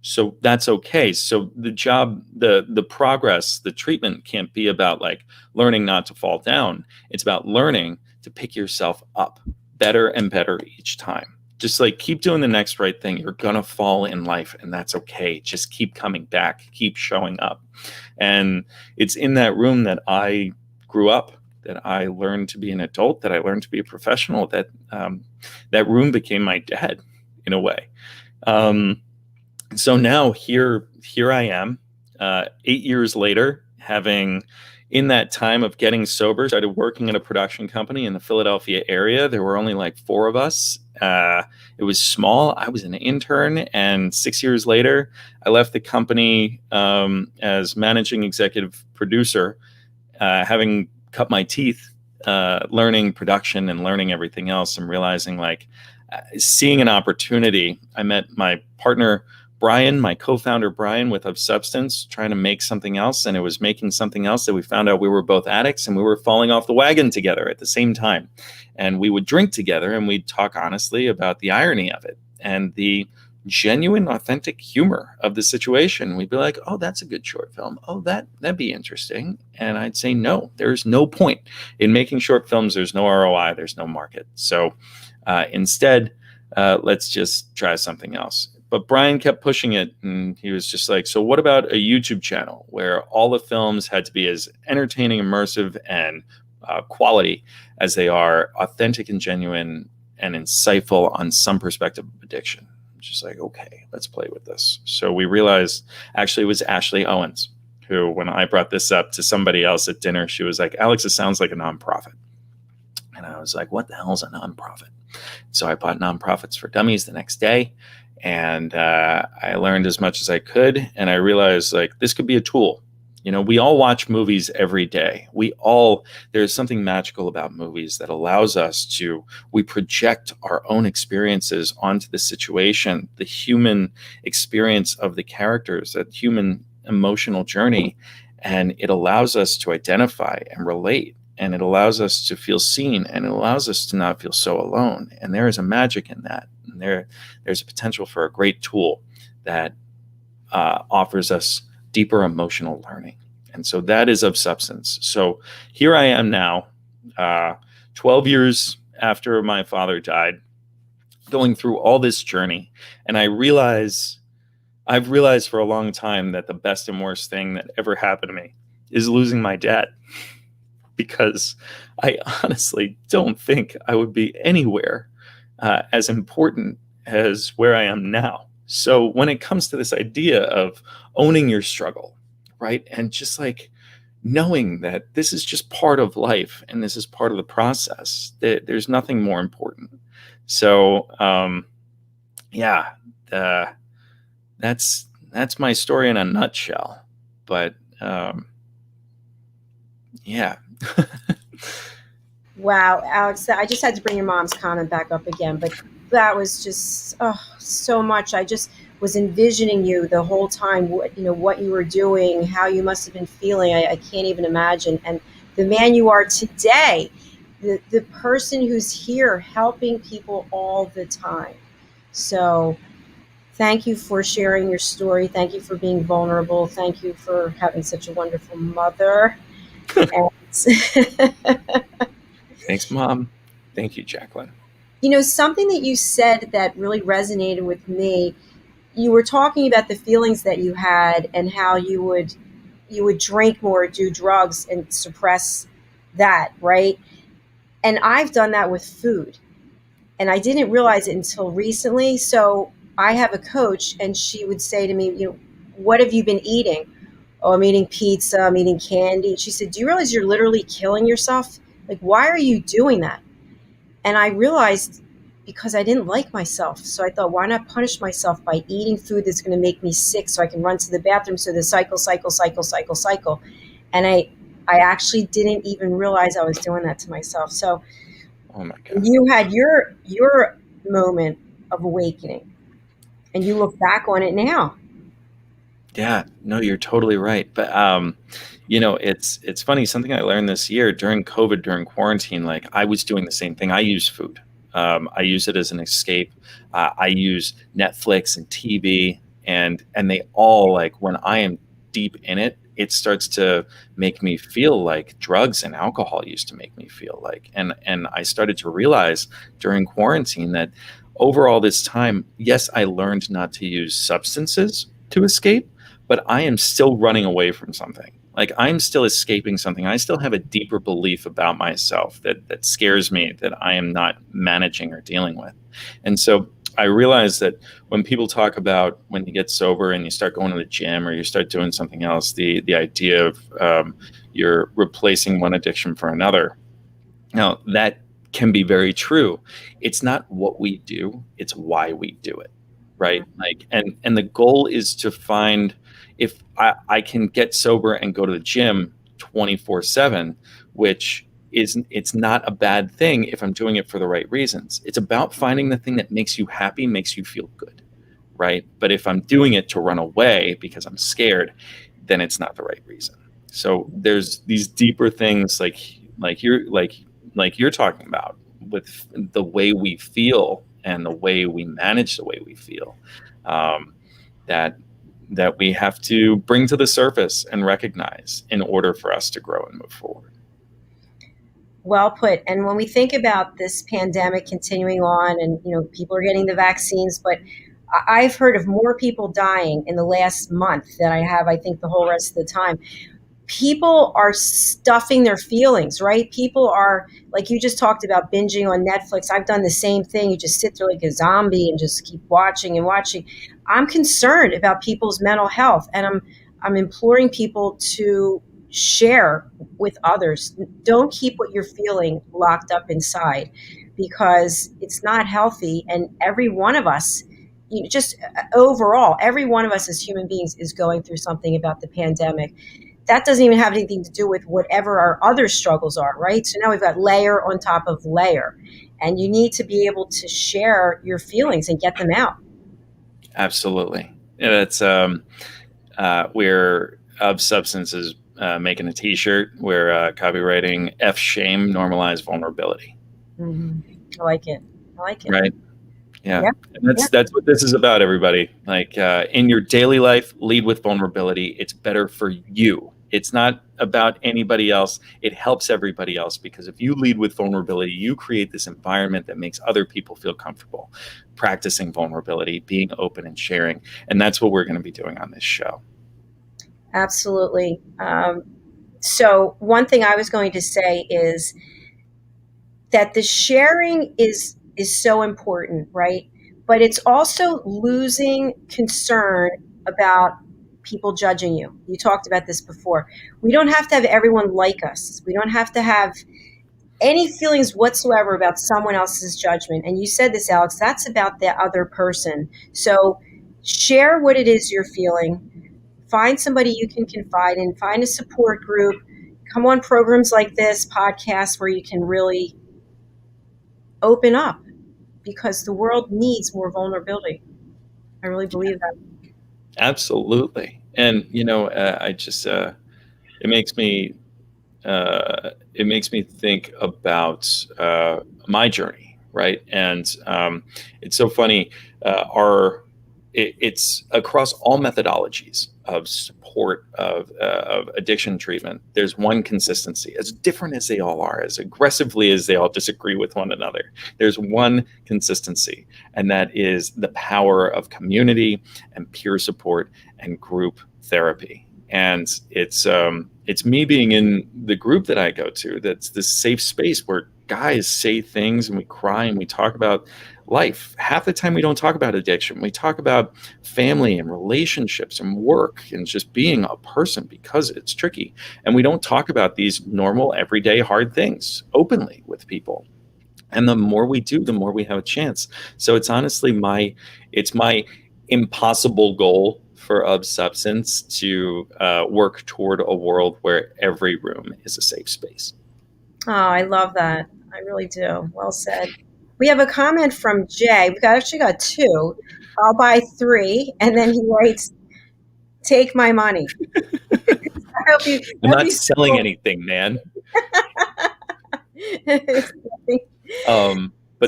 So that's okay. So the job, the progress, the treatment can't be about like learning not to fall down. It's about learning to pick yourself up better and better each time. Just like keep doing the next right thing. You're going to fall in life, and that's okay. Just keep coming back, keep showing up. And it's in that room that I grew up, that I learned to be an adult, that I learned to be a professional, that that room became my dad in a way. So now here I am, 8 years later, having, in that time of getting sober, started working at a production company in the Philadelphia area. There were only like 4 of us. It was small. I was an intern, and 6 years later, I left the company as managing executive producer, having cut my teeth, learning production and learning everything else, and realizing seeing an opportunity. I met my partner, Brian, my co-founder Brian, with Of Substance, trying to make something else, and it was making something else that we found out we were both addicts, and we were falling off the wagon together at the same time. And we would drink together, and we'd talk honestly about the irony of it and the genuine, authentic humor of the situation. We'd be like, oh, that's a good short film. Oh, that'd be interesting. And I'd say, no, there's no point in making short films. There's no ROI. There's no market. So instead, let's just try something else. But Brian kept pushing it, and he was just like, so what about a YouTube channel where all the films had to be as entertaining, immersive, and quality as they are authentic and genuine and insightful on some perspective of addiction? Just like, okay, let's play with this. So we realized, actually, it was Ashley Owens who, when I brought this up to somebody else at dinner, she was like, Alex, it sounds like a nonprofit. And I was like, what the hell is a nonprofit? So I bought Nonprofits for Dummies the next day. And I learned as much as I could. And I realized this could be a tool You know, we all watch movies every day. There's something magical about movies that allows us we project our own experiences onto the situation, the human experience of the characters, that human emotional journey. And it allows us to identify and relate. And it allows us to feel seen, and it allows us to not feel so alone. And there is a magic in that. And there's a potential for a great tool that offers us deeper emotional learning. And so that is of substance. So here I am now, 12 years after my father died, going through all this journey. And I've realized for a long time that the best and worst thing that ever happened to me is losing my dad, because I honestly don't think I would be anywhere as important as where I am now. So when it comes to this idea of owning your struggle, right, and just like knowing that this is just part of life and this is part of the process, that there's nothing more important. So that's my story in a nutshell. But yeah. Wow, Alex, I just had to bring your mom's comment back up again, but that was just so much. I just was envisioning you the whole time, what you were doing, how you must have been feeling. I can't even imagine. And the man you are today, the person who's here helping people all the time. So thank you for sharing your story. Thank you for being vulnerable. Thank you for having such a wonderful mother. Thanks, Mom. Thank you, Jacalyn. Something that you said that really resonated with me, you were talking about the feelings that you had and how you would drink more, do drugs, and suppress that, right? And I've done that with food. And I didn't realize it until recently. So I have a coach, and she would say to me, what have you been eating? Oh, I'm eating pizza, I'm eating candy. She said, do you realize you're literally killing yourself? Like, why are you doing that? And I realized because I didn't like myself. So I thought, why not punish myself by eating food that's going to make me sick so I can run to the bathroom? So the cycle. And I actually didn't even realize I was doing that to myself. So oh my God. You had your moment of awakening, and you look back on it now. Yeah, no, you're totally right. But it's funny. Something I learned this year during COVID, during quarantine, like I was doing the same thing. I use food. I use it as an escape. I use Netflix and TV, and they all, like, when I am deep in it, it starts to make me feel like drugs and alcohol used to make me feel like. And I started to realize during quarantine that over all this time, yes, I learned not to use substances to escape, but I am still running away from something. Like, I'm still escaping something. I still have a deeper belief about myself that scares me, that I am not managing or dealing with. And so I realize that when people talk about when you get sober and you start going to the gym or you start doing something else, the idea of you're replacing one addiction for another. Now, that can be very true. It's not what we do, it's why we do it, right? Like, and the goal is to find, if I can get sober and go to the gym 24/7, which it's not a bad thing if I'm doing it for the right reasons. It's about finding the thing that makes you happy, makes you feel good, right? But if I'm doing it to run away because I'm scared, then it's not the right reason. So there's these deeper things like you're talking about with the way we feel and the way we manage the way we feel, that we have to bring to the surface and recognize in order for us to grow and move forward. Well put. And when we think about this pandemic continuing on, and people are getting the vaccines, but I've heard of more people dying in the last month than I have, I think, the whole rest of the time. People are stuffing their feelings, right? People are, like you just talked about, binging on Netflix. I've done the same thing. You just sit there like a zombie and just keep watching and watching. I'm concerned about people's mental health, and I'm imploring people to share with others. Don't keep what you're feeling locked up inside, because it's not healthy. And every one of us, just overall, every one of us as human beings is going through something about the pandemic. that doesn't even have anything to do with whatever our other struggles are, right? So now we've got layer on top of layer, and you need to be able to share your feelings and get them out. Absolutely. And it's we're Of Substance is making a t-shirt. We're copywriting F Shame, Normalize Vulnerability. I like it. Right. Yeah. And that's what this is about, everybody. Like in your daily life, lead with vulnerability. It's better for you. It's not about anybody else. It helps everybody else, because if you lead with vulnerability, you create this environment that makes other people feel comfortable practicing vulnerability, being open and sharing. And that's what we're going to be doing on this show. Absolutely. So one thing I was going to say is that the sharing is so important, right? But it's also losing concern about people judging you. You talked about this before. We don't have to have everyone like us. We don't have to have any feelings whatsoever about someone else's judgment. And you said this, Alex, that's about the other person. So share what it is you're feeling. Find somebody you can confide in. Find a support group. Come on programs like this, podcasts, where you can really open up, because the world needs more vulnerability. I really believe that. Absolutely. And, I just, it makes me think about my journey, right? And it's so funny. It's across all methodologies of support of addiction treatment. There's one consistency, as different as they all are, as aggressively as they all disagree with one another. There's one consistency, and that is the power of community and peer support and group therapy. And it's me being in the group that I go to, that's this safe space where guys say things and we cry and we talk about life. Half the time we don't talk about addiction. We talk about family and relationships and work and just being a person, because it's tricky. And we don't talk about these normal, everyday, hard things openly with people. And the more we do, the more we have a chance. So it's honestly my impossible goal for Of Substance to work toward a world where every room is a safe space. Oh, I love that. I really do. Well said. We have a comment from Jay. We've actually got two. I'll buy three. And then he writes, take my money. I'm not selling anything, man. But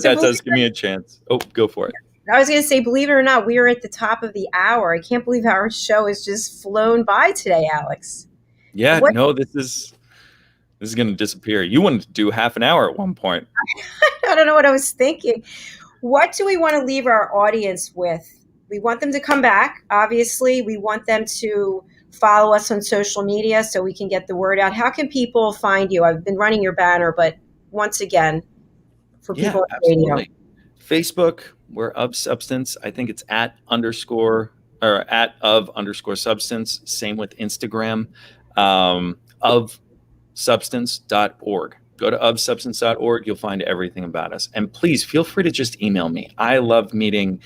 that does give me a chance. Oh, go for it. I was going to say, believe it or not, we are at the top of the hour. I can't believe our show has just flown by today, Alex. Yeah, this is going to disappear. You wanted to do half an hour at one point. I don't know what I was thinking. What do we want to leave our audience with? We want them to come back. Obviously, we want them to follow us on social media so we can get the word out. How can people find you? I've been running your banner, but once again, for people on radio. Facebook, we're Of Substance. I think it's at @of_substance. Same with Instagram. Ofsubstance.org. Go to ofsubstance.org. You'll find everything about us. And please feel free to just email me. I love meeting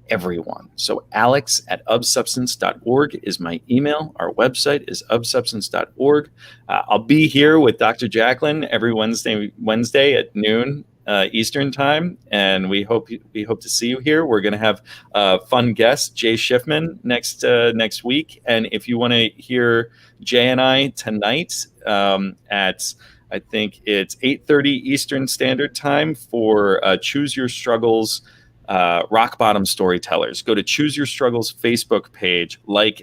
everyone. So alex@ofsubstance.org is my email. Our website is ofsubstance.org. I'll be here with Dr. Jacalyn every Wednesday at noon Eastern time, and we hope to see you here. We're going to have a fun guest, Jay Schiffman, next week. And if you want to hear Jay and I tonight at, I think it's 8:30 Eastern Standard Time for Choose Your Struggles Rock Bottom Storytellers. Go to Choose Your Struggles Facebook page,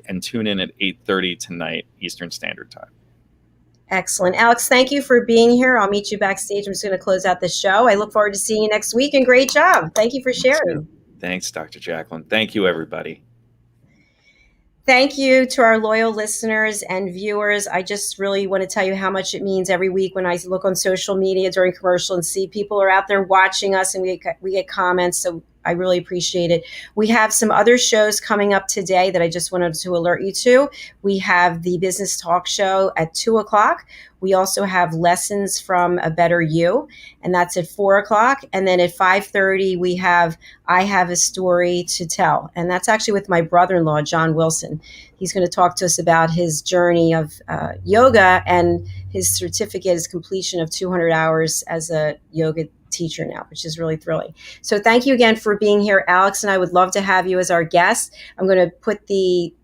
and tune in at 8:30 tonight Eastern Standard Time. Excellent. Alex, thank you for being here. I'll meet you backstage. I'm just going to close out the show. I look forward to seeing you next week, and great job. Thank you for sharing. Thanks, Dr. Jacalyn. Thank you, everybody. Thank you to our loyal listeners and viewers. I just really want to tell you how much it means every week when I look on social media during commercial and see people are out there watching us, and we get comments. So I really appreciate it. We have some other shows coming up today that I just wanted to alert you to. We have the Business Talk Show at 2:00. We also have Lessons from a Better You, and that's at 4:00. And then at 5:30, we have I Have a Story to Tell. And that's actually with my brother-in-law, John Wilson. He's going to talk to us about his journey of yoga and his certificate, his completion of 200 hours as a yoga teacher now, which is really thrilling. So thank you again for being here, Alex, and I would love to have you as our guest. I'm going to put the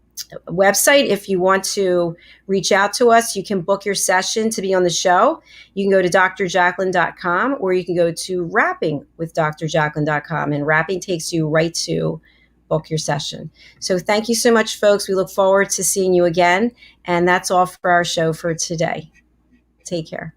website. If you want to reach out to us, you can book your session to be on the show. You can go to drjacalyn.com, or you can go to rappingwithdrjacalyn.com, and rapping takes you right to book your session. So thank you so much, folks. We look forward to seeing you again. And that's all for our show for today. Take care.